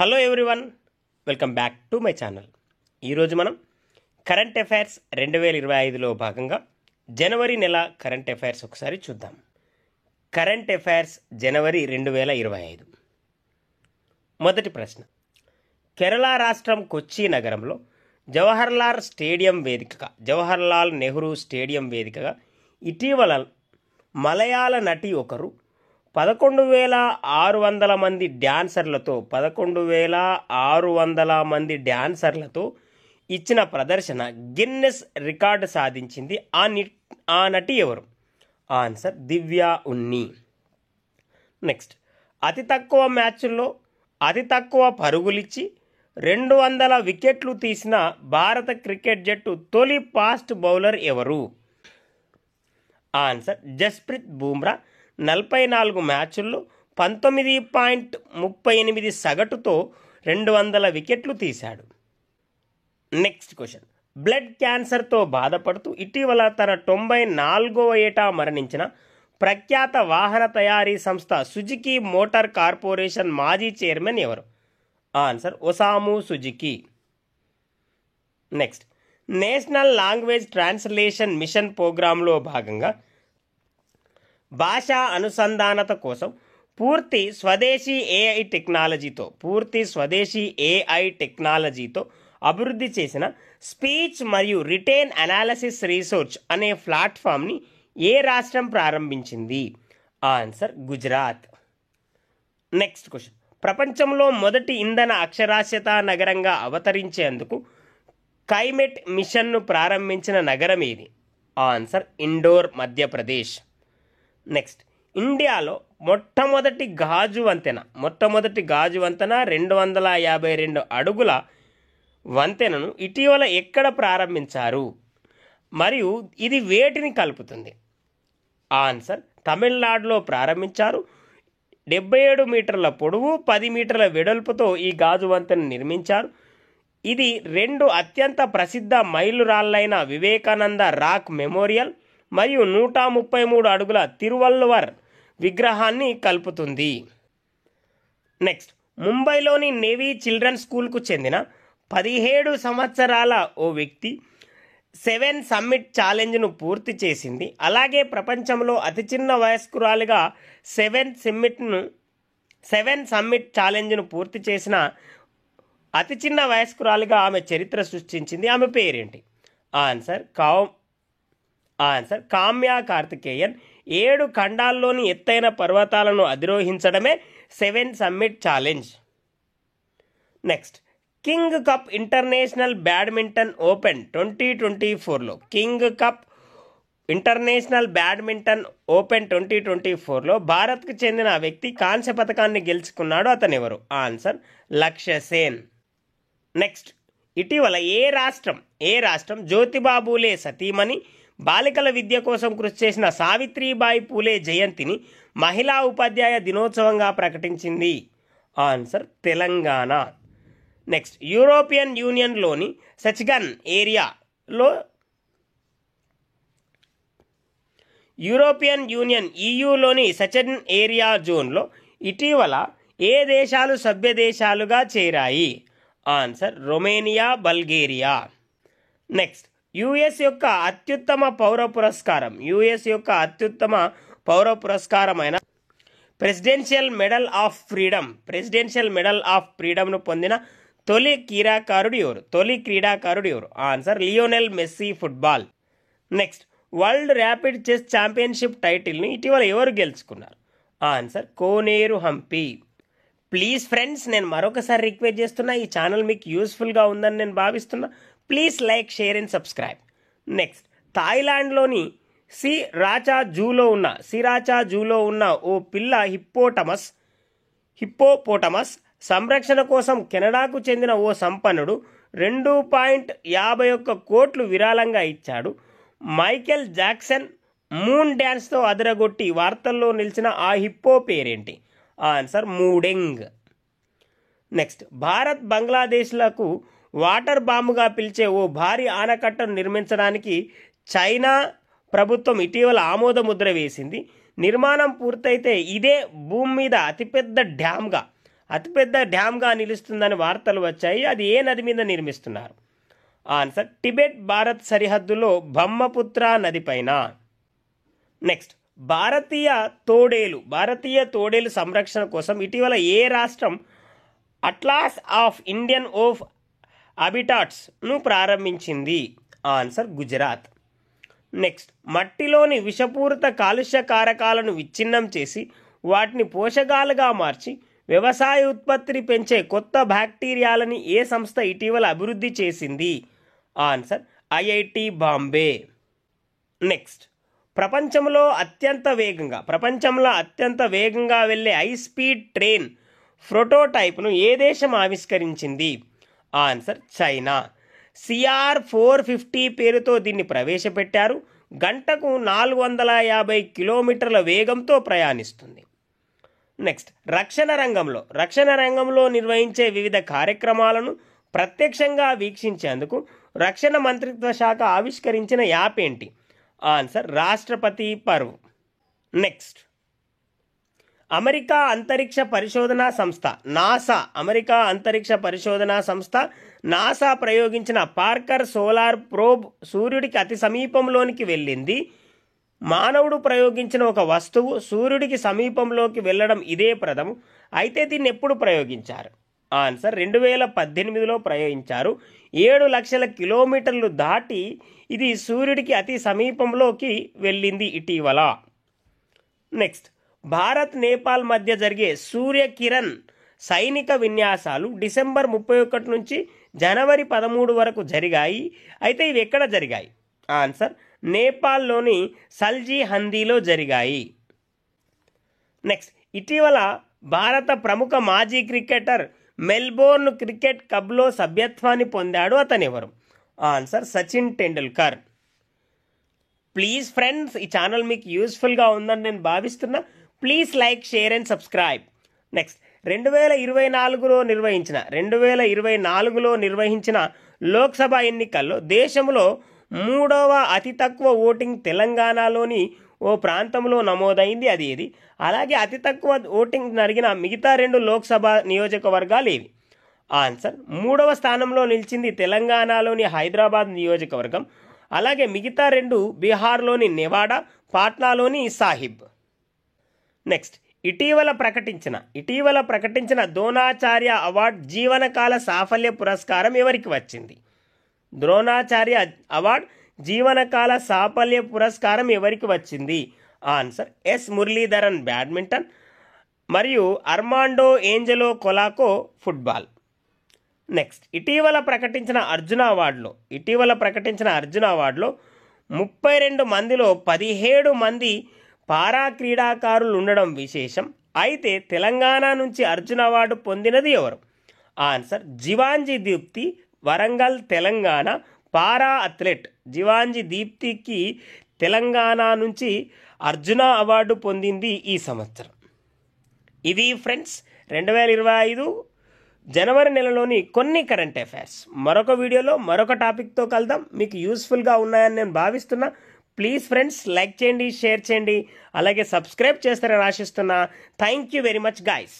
Hello everyone, welcome back to my channel. ఈరోజు మనం current affairs 2025లో భాగంగా జనవరి నెల కరెంట్ అఫైర్స్ ఒకసారి చూద్దాం. కరెంట్ అఫైర్స్ జనవరి 2025. మొదటి ప్రశ్న. కేరళ రాష్ట్రం కొచ్చి నగరంలో జవహర్లాల్ నెహ్రూ స్టేడియం వేదికగా ఇటీవల మలయాళ నటి ఒకరు 11,600 మంది డ్యాన్సర్లతో ఇచ్చిన ప్రదర్శన గిన్నెస్ రికార్డు సాధించింది. ఆ నటి ఎవరు? ఆన్సర్ దివ్యా ఉన్ని. నెక్స్ట్. అతి తక్కువ మ్యాచ్ల్లో అతి తక్కువ పరుగులిచ్చి 200 వికెట్లు తీసిన భారత క్రికెట్ జట్టు తొలి ఫాస్ట్ బౌలర్ ఎవరు? ఆన్సర్ జస్ప్రీత్ బుమ్రా. 44 మ్యాచుల్లో 19.38 సగటుతో 200 వికెట్లు తీశాడు. Next question. బ్లడ్ క్యాన్సర్తో బాధపడుతూ ఇటీవల తన 94వ ఏటా మరణించిన ప్రఖ్యాత వాహన తయారీ సంస్థ సుజుకి మోటార్ కార్పొరేషన్ మాజీ చైర్మన్ ఎవరు? Answer Osamu Suzuki. Next. National Language Translation Mission ప్రోగ్రాంలో భాగంగా భాషా అనుసంధానత కోసం పూర్తి స్వదేశీ ఏఐ టెక్నాలజీతో అభివృద్ధి చేసిన స్పీచ్ మరియు రిటైన్ అనాలిసిస్ రీసెర్చ్ అనే ప్లాట్ఫామ్ని ఏ రాష్ట్రం ప్రారంభించింది? ఆన్సర్ గుజరాత్. Next question. ప్రపంచంలో మొదటి ఇంధన అక్షరాస్యత నగరంగా అవతరించేందుకు కైమెట్ మిషన్ను ప్రారంభించిన నగరం ఏది? ఆన్సర్ ఇండోర్, మధ్యప్రదేశ్. నెక్స్ట్. ఇండియాలో మొట్టమొదటి గాజు వంతెన 252 అడుగుల వంతెనను ఇటీవల ఎక్కడ ప్రారంభించారు మరియు ఇది వేటిని కలుపుతుంది? ఆన్సర్ తమిళనాడులో ప్రారంభించారు. 77 మీటర్ల పొడవు, 10 మీటర్ల వెడల్పుతో ఈ గాజు వంతెన నిర్మించారు. ఇది 2 అత్యంత ప్రసిద్ధ మైలురాళ్లైన వివేకానంద రాక్ మెమోరియల్ మరియు 133 అడుగుల తిరువల్లువర్ విగ్రహాన్ని కలుపుతుంది. నెక్స్ట్. ముంబైలోని నేవీ చిల్డ్రన్ స్కూల్కు చెందిన 17 సంవత్సరాల ఓ వ్యక్తి 7 సమ్మిట్ ఛాలెంజ్ను పూర్తి చేసింది. అలాగే ప్రపంచంలో అతి చిన్న వయస్కురాలిగా 7 సమ్మిట్ ఛాలెంజ్ను పూర్తి చేసిన అతి చిన్న వయస్కురాలిగా ఆమె చరిత్ర సృష్టించింది. ఆమె పేరేంటి? ఆన్సర్ కామ్యా కార్తికేయన్. 7 ఖండాల్లోని ఎత్తైన పర్వతాలను అధిరోహించడమే 7 summit challenge. Next. King Cup International Badminton Open 2024లో ఇంటర్నేషనల్ బ్యాడ్మింటన్ ఓపెన్ 2024లో భారత్కు చెందిన వ్యక్తి కాంస్య పథకాన్ని గెలుచుకున్నాడు. అతను ఎవరు? ఆన్సర్ లక్ష్య సేన్. నెక్స్ట్. ఇటీవల ఏ రాష్ట్రం జ్యోతిబాబులే సతీమణి బాలికల విద్య కోసం కృషి చేసిన సావిత్రిబాయి పూలే జయంతిని మహిళా ఉపాధ్యాయ దినోత్సవంగా ప్రకటించింది? ఆన్సర్ తెలంగాణ. నెక్స్ట్. యూరోపియన్ యూనియన్లోని సచ్గన్ ఏరియాలో EUలోని సచెన్ ఏరియా జోన్లో ఇటీవల ఏ దేశాలు సభ్య దేశాలుగా చేరాయి? Answer Romania, Bulgaria. Next. US యొక్క అత్యుత్తమ పౌర పురస్కారమైన ప్రెసిడెన్షియల్ మెడల్ ఆఫ్ ఫ్రీడమ్ను పొందిన తొలి క్రీడాకారుడు ఎవరు? Answer Lionel Messi, football. Next. World rapid chess championship టైటిల్ని ఇటీవల ఎవరు గెలుచుకున్నారు? Answer Koneru Humpy. Please friends, నేను మరొకసారి రిక్వెస్ట్ చేస్తున్నా, ఈ ఛానల్ మీకు యూస్ఫుల్గా ఉందని నేను భావిస్తున్నా. Please like, share and subscribe. Next. థాయిలాండ్లోని సిరాచా జూలో ఉన్న ఓ పిల్ల హిప్పోపోటమస్ సంరక్షణ కోసం కెనడాకు చెందిన ఓ సంపన్నుడు 2.51 కోట్లు విరాళంగా ఇచ్చాడు. మైకేల్ జాక్సన్ మూన్ డ్యాన్స్తో అదరగొట్టి వార్తల్లో నిలిచిన ఆ హిప్పో పేరేంటి? ఆన్సర్ మూడెంగ్. నెక్స్ట్. భారత్ బంగ్లాదేశ్లకు వాటర్ బాంబుగా పిలిచే ఓ భారీ ఆనకట్టను నిర్మించడానికి చైనా ప్రభుత్వం ఇటీవల ఆమోద ముద్ర వేసింది. నిర్మాణం పూర్తయితే ఇదే భూమి మీద అతిపెద్ద డ్యామ్గా అతిపెద్ద డ్యామ్గా నిలుస్తుందని వార్తలు వచ్చాయి. అది ఏ నది మీద నిర్మిస్తున్నారు? ఆన్సర్ టిబెట్ భారత్ సరిహద్దులో బ్రహ్మపుత్ర నది పైన. నెక్స్ట్ భారతీయ తోడేలు సంరక్షణ కోసం ఇటీవల ఏ రాష్ట్రం అట్లాస్ ఆఫ్ ఇండియన్ ఓఫ్ హ్యాబిటాట్స్ను ప్రారంభించింది? ఆన్సర్ గుజరాత్. నెక్స్ట్ మట్టిలోని విషపూరిత కాలుష్య కారకాలను విచ్ఛిన్నం చేసి వాటిని పోషకాలుగా మార్చి వ్యవసాయ ఉత్పత్తిని పెంచే కొత్త బ్యాక్టీరియాలని ఏ సంస్థ ఇటీవల అభివృద్ధి చేసింది? Answer IIT Bombay. నెక్స్ట్ ప్రపంచంలో అత్యంత వేగంగా వెళ్ళే హై స్పీడ్ ట్రైన్ ప్రోటోటైప్ను ఏ దేశం ఆవిష్కరించింది? Answer China. CR-450 పేరుతో దీన్ని ప్రవేశపెట్టారు. గంటకు 450 కిలోమీటర్ల వేగంతో ప్రయాణిస్తుంది. నెక్స్ట్ రక్షణ రంగంలో నిర్వహించే వివిధ కార్యక్రమాలను ప్రత్యక్షంగా వీక్షించేందుకు రక్షణ మంత్రిత్వ శాఖ ఆవిష్కరించిన యాప్ ఏంటి? ఆన్సర్ రాష్ట్రపతి పర్వ్. నెక్స్ట్ అమెరికా అంతరిక్ష పరిశోధనా సంస్థ నాసా ప్రయోగించిన పార్కర్ సోలార్ ప్రోబ్ సూర్యుడికి అతి సమీపంలోనికి వెళ్ళింది. మానవుడు ప్రయోగించిన ఒక వస్తువు సూర్యుడికి సమీపంలోకి వెళ్ళడం ఇదే ప్రథమం. అయితే దీన్ని ఎప్పుడు ప్రయోగించారు? ఆన్సర్ 2018లో ప్రయోగించారు. 7 లక్షల కిలోమీటర్లు దాటి ఇది సూర్యుడికి అతి సమీపంలోకి వెళ్ళింది ఇటీవల. నెక్స్ట్ భారత్ నేపాల్ మధ్య జరిగే సూర్యకిరణ్ సైనిక విన్యాసాలు డిసెంబర్ 31 నుంచి జనవరి 13 వరకు జరిగాయి. అయితే ఇవి ఎక్కడ జరిగాయి? ఆన్సర్ నేపాల్లోని సల్జీ హందీలో జరిగాయి. నెక్స్ట్ ఇటీవల భారత ప్రముఖ మాజీ క్రికెటర్ మెల్బోర్న్ క్రికెట్ క్లబ్లో సభ్యత్వాన్ని పొందాడు. అతనెవరు? Answer Sachin Tendulkar. Please friends, ఈ ఛానల్ మీకు యూస్ఫుల్గా ఉందని నేను భావిస్తున్నా. Please like, share and subscribe. Next 2024లో నిర్వహించిన లోక్సభ ఎన్నికల్లో దేశంలో 3వ అతి తక్కువ ఓటింగ్ తెలంగాణలోని ఓ ప్రాంతంలో నమోదైంది. అది ఏది? అలాగే అతి తక్కువ ఓటింగ్ జరిగిన మిగతా 2 లోక్సభ నియోజకవర్గాలు ఏవి? ఆన్సర్ 3వ స్థానంలో నిలిచింది తెలంగాణలోని హైదరాబాద్ నియోజకవర్గం. అలాగే మిగతా 2 బీహార్లోని నెవాడా, పాట్నాలోని సాహిబ్. నెక్స్ట్ ఇటీవల ప్రకటించిన ద్రోణాచార్య అవార్డ్ జీవనకాల సాఫల్య పురస్కారం ఎవరికి వచ్చింది? ద్రోణాచార్య అవార్డ్ జీవనకాల సాఫల్య పురస్కారం ఎవరికి వచ్చింది? ఆన్సర్ ఎస్ మురళీధరన్ బ్యాడ్మింటన్ మరియు Armando Angelo Colaco football. Next ఇటీవల ప్రకటించిన అర్జున అవార్డులో 32 మందిలో 17 మంది పారా క్రీడాకారులు ఉండడం విశేషం. అయితే తెలంగాణ నుంచి అర్జున అవార్డు పొందినది ఎవరు? Answer Jivanji Deepthi, Warangal Telangana para athlete. జివాంజీ దీప్తికి తెలంగాణ నుంచి అర్జున అవార్డు పొందింది ఈ సంవత్సరం. ఇది ఫ్రెండ్స్ 2025 జనవరి నెలలోని కొన్ని కరెంట్ అఫైర్స్. మరొక వీడియోలో మరొక టాపిక్తో కలుద్దాం. మీకు యూస్ఫుల్గా ఉన్నాయని నేను భావిస్తున్నా. ప్లీజ్ ఫ్రెండ్స్ లైక్ చేయండి, షేర్ చేయండి, అలాగే సబ్స్క్రైబ్ చేస్తారని ఆశిస్తున్నా. Thank you very much guys.